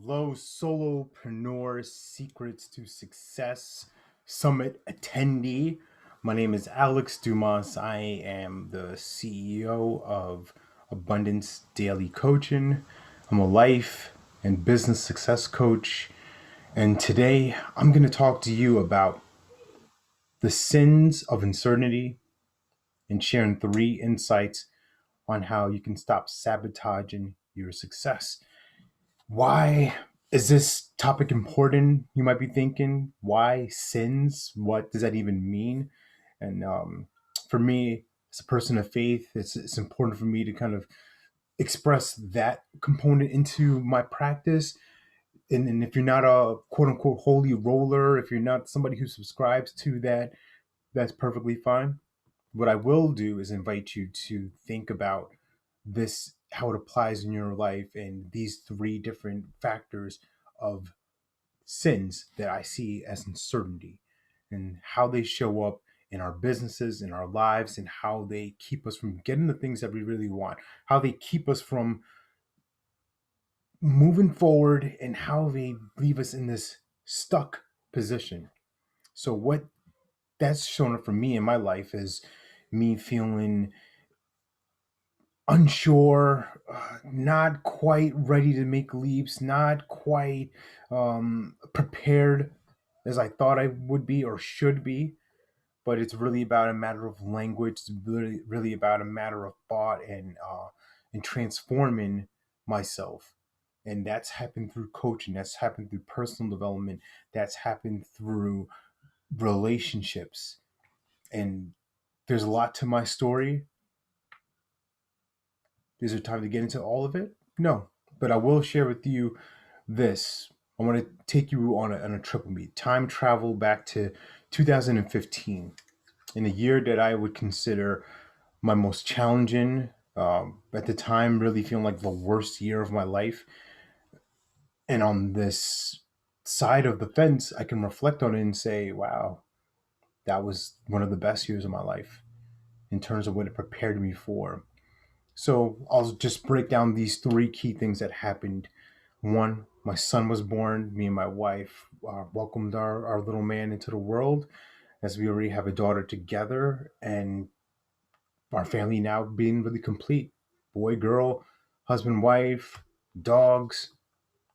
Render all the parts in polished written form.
Hello, Solopreneur Secrets to Success Summit attendee. My name is Alex Dumas. I am the CEO of Abundance Daily Coaching. I'm a life and business success coach. And today I'm going to talk to you about the sins of uncertainty and sharing 3 insights on how you can stop sabotaging your success. Why is this topic important? You might be thinking, why sins? What does that even mean? And for me, as a person of faith, it's important for me to kind of express that component into my practice. And if you're not a quote unquote holy roller, if you're not somebody who subscribes to that, that's perfectly fine. What I will do is invite you to think about this, how it applies in your life, and these 3 different factors of sins that I see as uncertainty and how they show up in our businesses, in our lives, and how they keep us from getting the things that we really want, how they keep us from moving forward, and how they leave us in this stuck position. So, what that's shown up for me in my life is me feeling unsure, not quite ready to make leaps, not quite prepared as I thought I would be or should be. But it's really about a matter of language. It's really about a matter of thought and transforming myself. And that's happened through coaching. That's happened through personal development. That's happened through relationships. And there's a lot to my story. Is there time to get into all of it? No, but I will share with you this. I want to take you on a trip with me. Time travel back to 2015, in a year that I would consider my most challenging. At the time, really feeling like the worst year of my life. And on this side of the fence, I can reflect on it and say, wow, that was one of the best years of my life in terms of what it prepared me for. So I'll just break down these 3 key things that happened. One, my son was born. Me and my wife welcomed our little man into the world, as we already have a daughter together, and our family now being really complete. Boy, girl, husband, wife, dogs.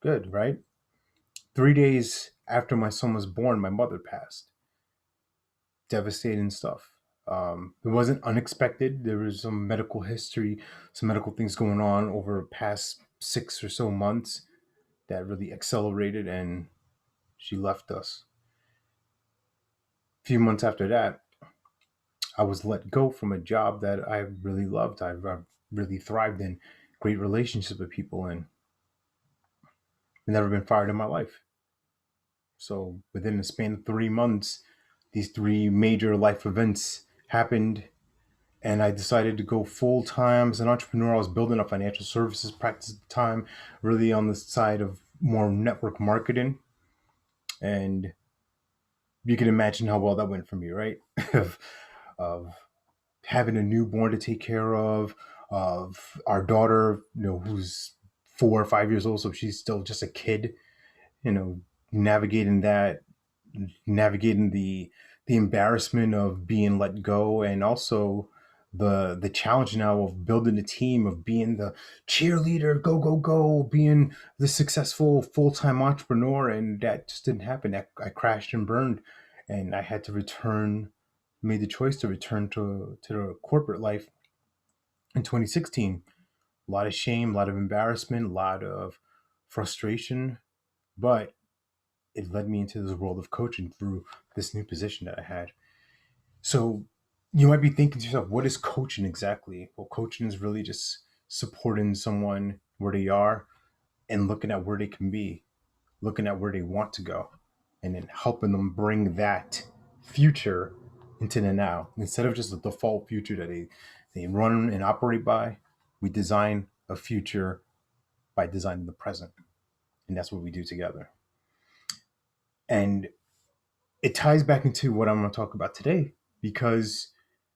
Good, right? 3 days after my son was born, my mother passed. Devastating stuff. It wasn't unexpected. There was some medical history, some medical things going on over the past 6 or so months that really accelerated, and she left us. A few months after that, I was let go from a job that I really loved. I've really thrived in, great relationships with people, and I've never been fired in my life. So within the span of 3 months, these 3 major life events happened, and I decided to go full time as an entrepreneur. I was building a financial services practice at the time, really on the side of more network marketing. And you can imagine how well that went for me, right? of having a newborn to take care of our daughter, who's 4 or 5 years old, so she's still just a kid, you know, navigating that, navigating the embarrassment of being let go, and also the challenge now of building a team, of being the cheerleader, go go go, being the successful full-time entrepreneur. And that just didn't happen. I crashed and burned, and I had to return, made the choice to return to the corporate life in 2016. A lot of shame, a lot of embarrassment, a lot of frustration, but it led me into this world of coaching through this new position that I had. So you might be thinking to yourself, what is coaching exactly? Well, coaching is really just supporting someone where they are and looking at where they can be, looking at where they want to go, and then helping them bring that future into the now. Instead of just the default future that they run and operate by, we design a future by designing the present. And that's what we do together. And it ties back into what I'm going to talk about today, because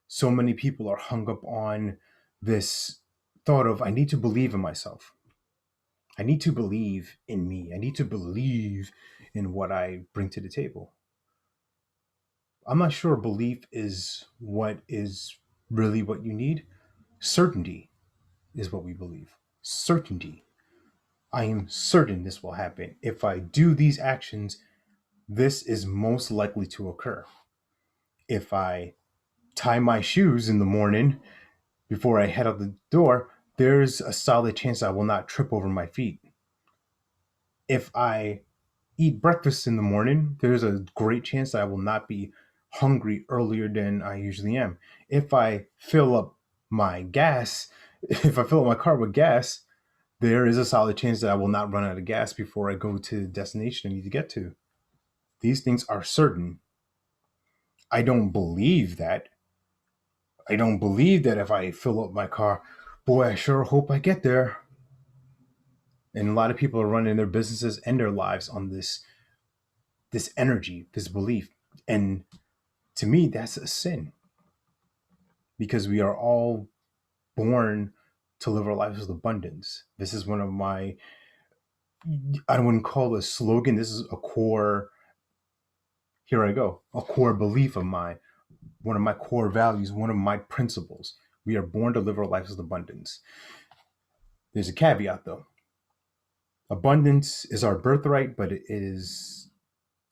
so many people are hung up on this thought of, I need to believe in myself. I need to believe in me. I need to believe in what I bring to the table. I'm not sure belief is what is really what you need. Certainty is what we believe. Certainty. I am certain this will happen. If I do these actions, this is most likely to occur. If I tie my shoes in the morning before I head out the door, there's a solid chance I will not trip over my feet. If I eat breakfast in the morning, there's a great chance that I will not be hungry earlier than I usually am. If I fill up my gas, if I fill up my car with gas, there is a solid chance that I will not run out of gas before I go to the destination I need to get to. These things are certain. I don't believe that. I don't believe that if I fill up my car, boy, I sure hope I get there. And a lot of people are running their businesses and their lives on this energy, this belief. And to me, that's a sin because we are all born to live our lives with abundance. This is one of my, I wouldn't call it a slogan. This is a core, here I go, a core belief of mine, one of my core values, one of my principles. We are born to live our lives with abundance. There's a caveat though. Abundance is our birthright, but it is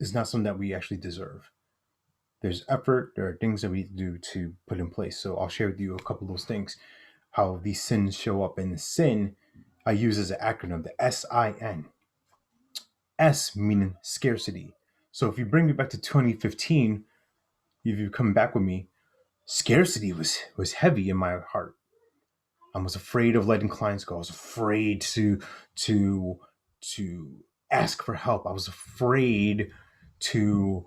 not something that we actually deserve. There's effort, there are things that we do to put in place. So I'll share with you a couple of those things, how these sins show up. And the sin I use as an acronym, the SIN. S meaning scarcity. So if you bring me back to 2015, if you come back with me, scarcity was heavy in my heart. I was afraid of letting clients go. I was afraid to to ask for help. I was afraid to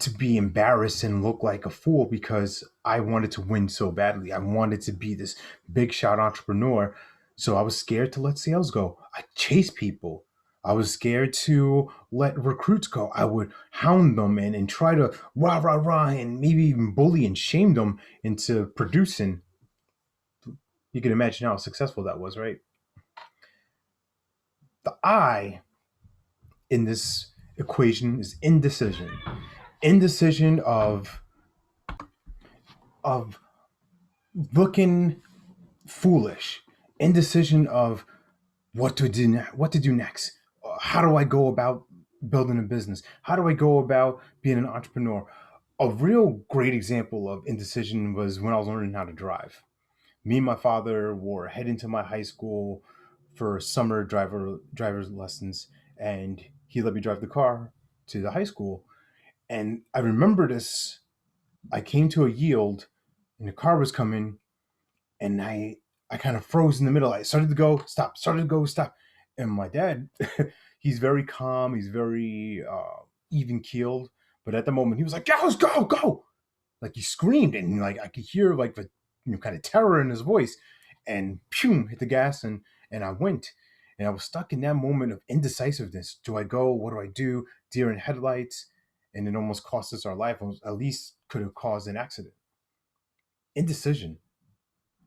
to be embarrassed and look like a fool because I wanted to win so badly. I wanted to be this big shot entrepreneur. So I was scared to let sales go. I chased people. I was scared to let recruits go. I would hound them and try to rah, rah, rah, and maybe even bully and shame them into producing. You can imagine how successful that was, right? The I in this equation is indecision. Indecision of looking foolish, indecision of what to do next. How do I go about building a business? How do I go about being an entrepreneur? A real great example of indecision was when I was learning how to drive. Me and my father were heading to my high school for summer driver's lessons, and he let me drive the car to the high school. And I remember this. I came to a yield, and the car was coming, and I kind of froze in the middle. I started to go, stop, started to go, stop. And my dad, he's very calm, he's very even keeled, but at the moment he was like, "Yeah, let's go, go!" Like he screamed, and like I could hear like the kind of terror in his voice, and pew, hit the gas, and I went. And I was stuck in that moment of indecisiveness. Do I go? What do I do? Deer in headlights, and it almost cost us our life. At least could have caused an accident. Indecision.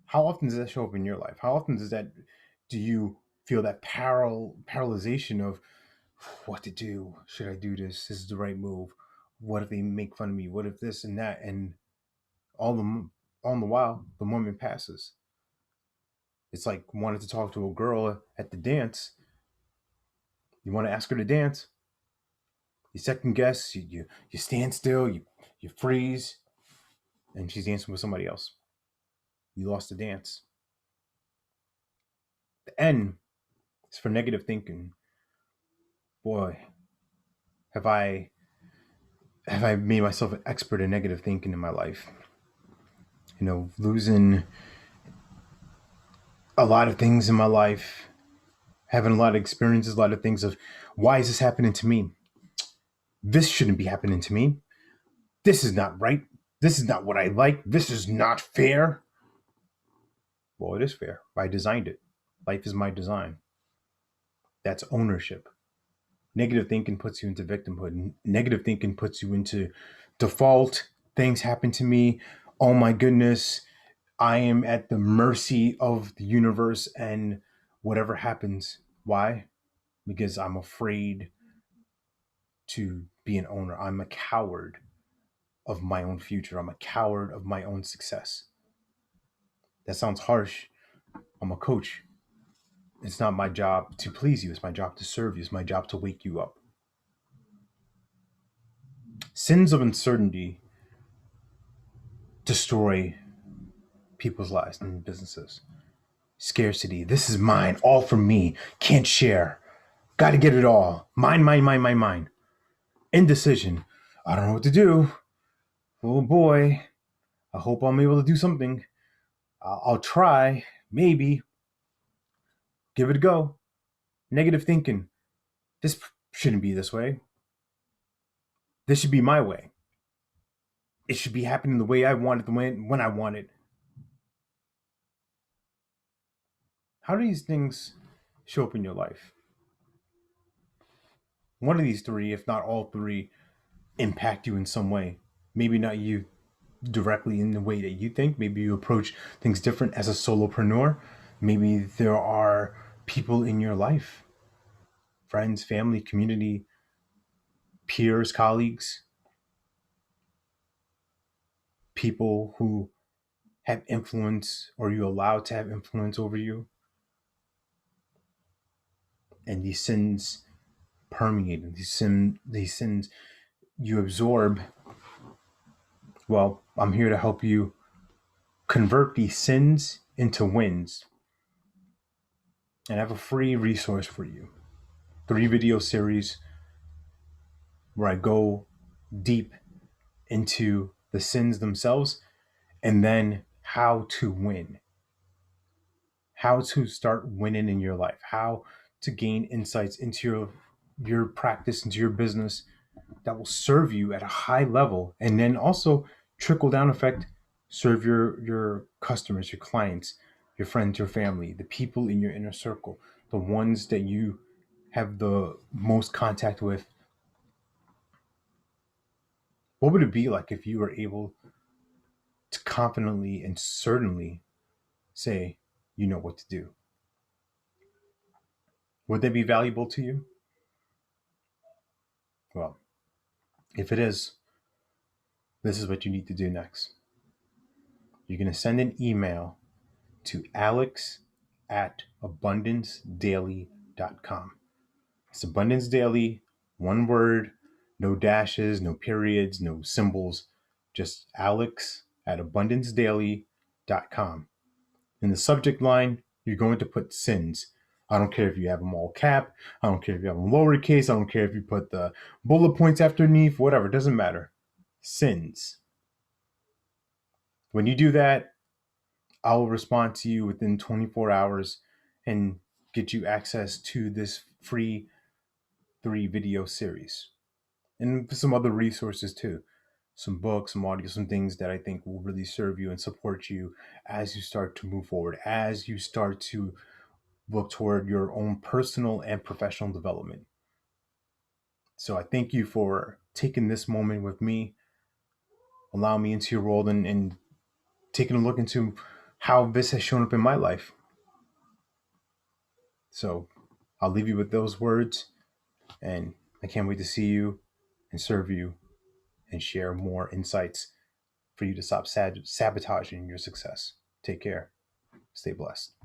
How often does that show up in your life? How often do you feel that paralyzation of what to do? Should I do this? This is the right move. What if they make fun of me? What if this and that? And all the while, the moment passes. It's like wanting to talk to a girl at the dance. You want to ask her to dance. You second guess. You stand still. You freeze, and she's dancing with somebody else. You lost the dance. The N is for negative thinking. Boy, have I made myself an expert in negative thinking in my life. Losing a lot of things in my life, having a lot of experiences, a lot of things of why is this happening to me? This shouldn't be happening to me. This is not right. This is not what I like. This is not fair. Well, it is fair. I designed it. Life is my design. That's ownership. Negative thinking puts you into victimhood. Negative thinking puts you into default. Things happen to me. Oh my goodness. I am at the mercy of the universe and whatever happens. Why? Because I'm afraid to be an owner. I'm a coward of my own future. I'm a coward of my own success. That sounds harsh. I'm a coach. It's not my job to please you. It's my job to serve you. It's my job to wake you up. Sins of uncertainty destroy people's lives and businesses. Scarcity. This is mine. All for me. Can't share. Got to get it all. Mine, mine, mine, mine, mine. Indecision. I don't know what to do. Oh boy. I hope I'm able to do something. I'll try. Maybe. Give it a go. Negative thinking. This shouldn't be this way. This should be my way. It should be happening the way I want it, the way when I want it. How do these things show up in your life? One of these three, if not all three, impact you in some way. Maybe not you directly in the way that you think. Maybe you approach things different as a solopreneur. Maybe there are people in your life, friends, family, community, peers, colleagues, people who have influence or you allow to have influence over you. And these sins permeate, and these sins you absorb. Well, I'm here to help you convert these sins into wins. And I have a free resource for you. 3 video series where I go deep into the sins themselves and then how to win. How to start winning in your life. How to gain insights into your practice, into your business that will serve you at a high level, and then also trickle down effect serve your customers, your clients, your friends, your family, the people in your inner circle, the ones that you have the most contact with. What would it be like if you were able to confidently and certainly say you know what to do? Would that be valuable to you? Well, if it is, this is what you need to do next. You're going to send an email to alex@abundancedaily.com. It's Abundance Daily, one word, no dashes, no periods, no symbols, just alex@abundancedaily.com. In the subject line, you're going to put sins. I don't care if you have them all cap. I don't care if you have them lowercase. I don't care if you put the bullet points underneath, whatever. It doesn't matter. Sins. When you do that, I will respond to you within 24 hours and get you access to this free 3 video series and some other resources too. Some books, some audio, some things that I think will really serve you and support you as you start to move forward, as you start to look toward your own personal and professional development. So I thank you for taking this moment with me, allowing me into your world, and taking a look into how this has shown up in my life. So I'll leave you with those words, and I can't wait to see you and serve you and share more insights for you to stop sabotaging your success. Take care. Stay blessed.